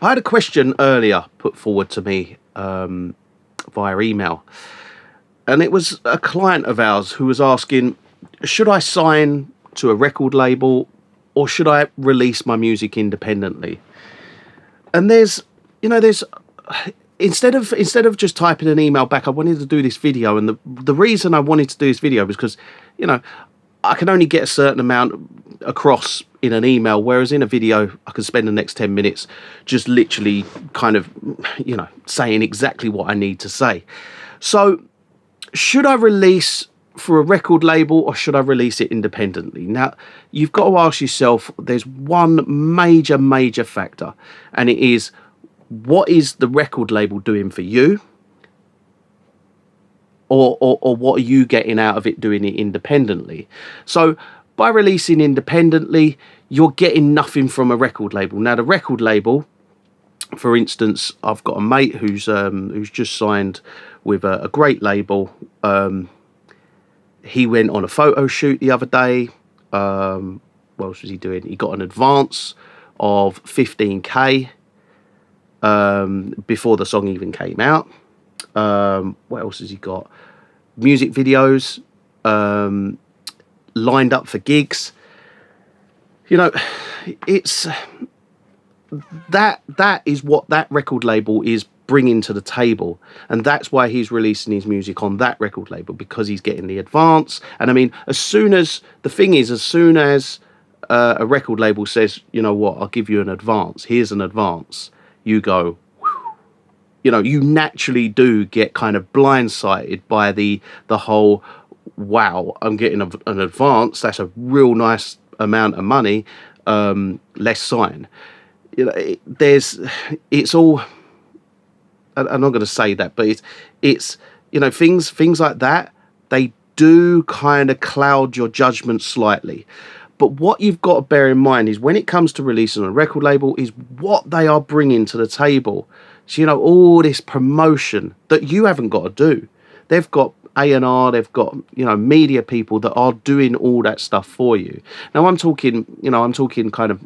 I had a question earlier put forward to me via email, and it was a client of ours who was asking, should I sign to a record label or should I release my music independently? And there's instead of just typing an email back, I wanted to do this video, and the reason I wanted to do this video was because, I can only get a certain amount across in an email, whereas in a video I can spend the next 10 minutes just literally kind of, saying exactly what I need to say. So should I release for a record label or should I release it independently? Now, you've got to ask yourself, there's one major factor, and it is, what is the record label doing for you? Or what are you getting out of it doing it independently? So by releasing independently, you're getting nothing from a record label. Now, the record label, for instance, I've got a mate who's just signed with a great label. He went on a photo shoot the other day. What else was he doing? He got an advance of 15k before the song even came out. What else has he got? Music videos lined up for gigs. It's that is what that record label is bringing to the table, and that's why he's releasing his music on that record label, because he's getting the advance. And I mean, as soon as a record label says, you know what, I'll give you an advance, here's an advance, you go, you naturally do get kind of blindsided by the whole, wow, I'm getting an advance, that's a real nice amount of money, let's sign. It's all, I'm not going to say that, but it's things like that, they do kind of cloud your judgment slightly. But what you've got to bear in mind is, when it comes to releasing on a record label, is what they are bringing to the table. So, all this promotion that you haven't got to do. They've got A&R, they've got, media people that are doing all that stuff for you. Now, I'm talking kind of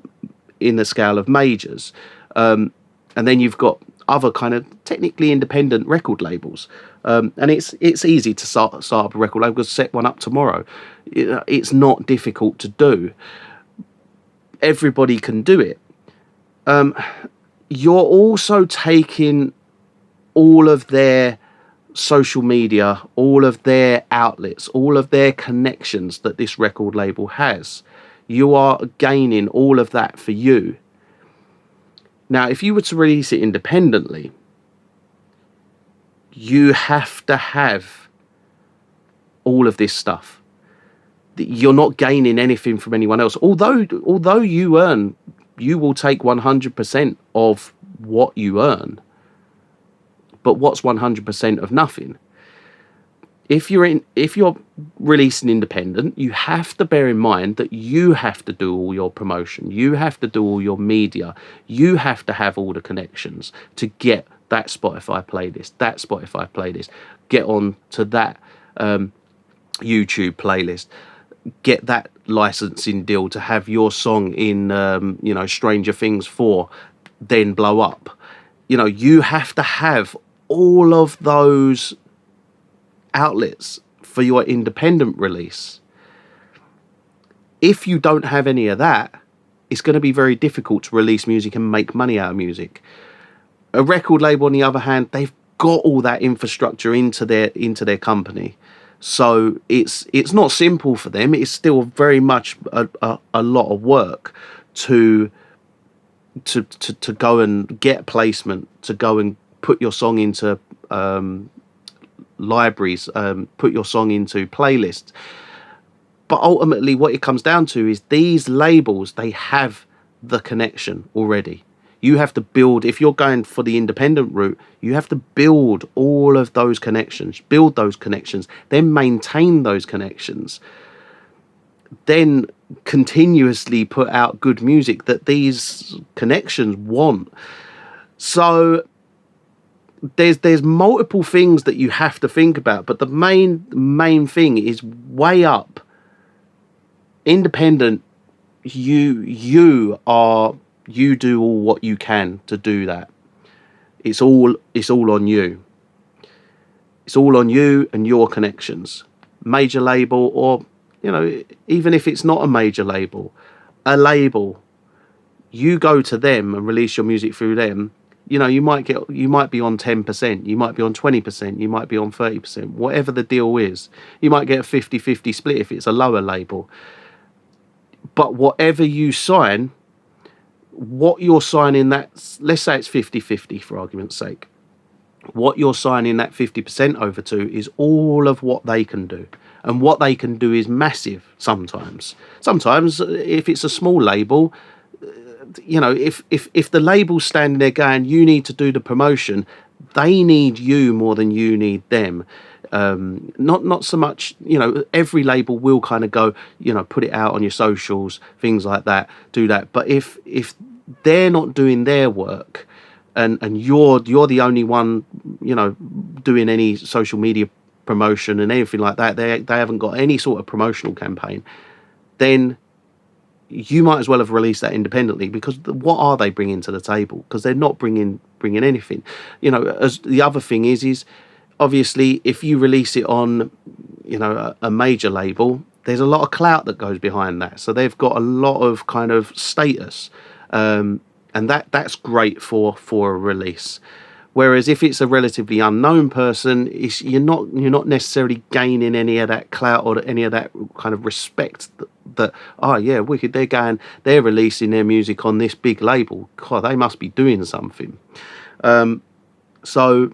in the scale of majors. And then you've got other kind of technically independent record labels. And it's easy to start up a record label, because set one up tomorrow. It's not difficult to do. Everybody can do it. You're also taking all of their social media, all of their outlets, all of their connections that this record label has. You are gaining all of that for you. Now, if you were to release it independently, you have to have all of this stuff. You're not gaining anything from anyone else. Although you will take 100% of what you earn. But what's 100% of nothing? If you're releasing independent, you have to bear in mind that you have to do all your promotion, you have to do all your media, you have to have all the connections to get that Spotify playlist, get on to that YouTube playlist, get that licensing deal to have your song in Stranger Things 4 then blow up. You have to have all of those outlets for your independent release. If you don't have any of that, it's going to be very difficult to release music and make money out of music. A record label, on the other hand, they've got all that infrastructure into their company, so it's not simple for them. It's still very much a lot of work to go and get placement, to go and put your song into libraries, put your song into playlists. But ultimately what it comes down to is, these labels, they have the connection already. You have to build, if you're going for the independent route, you have to build all of those connections, then maintain those connections, then continuously put out good music that these connections want. So there's multiple things that you have to think about, but the main thing is weigh up. Independent, you are You do all what you can to do that. It's all on you. It's all on you and your connections. Major label, or, you know, even if it's not a major label, a label, you go to them and release your music through them. You know, you might be on 10%, you might be on 20%, you might be on 30%, whatever the deal is. You might get a 50-50 split if it's a lower label. But whatever you sign, what you're signing, that, let's say it's 50-50 for argument's sake, what you're signing that 50% over to is all of what they can do. And what they can do is massive sometimes. Sometimes, if it's a small label, you know, if the label's standing there going, you need to do the promotion, they need you more than you need them. Not so much, you know, every label will kind of go, you know, put it out on your socials, things like that, do that. But if they're not doing their work, and you're the only one, you know, doing any social media promotion and anything like that, they haven't got any sort of promotional campaign, then you might as well have released that independently, because what are they bringing to the table? Because they're not bringing anything. You know, as the other thing is obviously if you release it on, you know, a major label, there's a lot of clout that goes behind that, so they've got a lot of kind of status, and that's great for a release. Whereas if it's a relatively unknown person, you're not necessarily gaining any of that clout or any of that kind of respect that oh yeah, wicked, they're releasing their music on this big label. God, they must be doing something. So,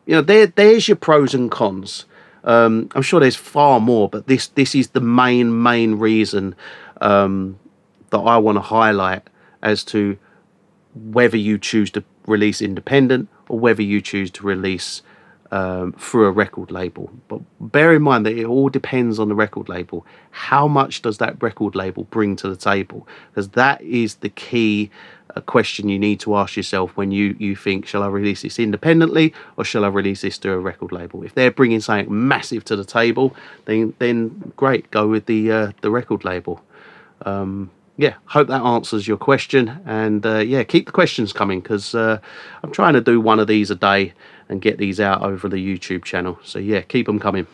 you know, there's your pros and cons. I'm sure there's far more, but this is the main reason that I want to highlight as to whether you choose to release independent or whether you choose to release through a record label. But bear in mind that it all depends on the record label. How much does that record label bring to the table? Because that is the key question you need to ask yourself when you think, shall I release this independently or shall I release this to a record label? If they're bringing something massive to the table, then great, go with the record label. Yeah, hope that answers your question, and yeah, keep the questions coming, because I'm trying to do one of these a day and get these out over the YouTube channel. So yeah, keep them coming.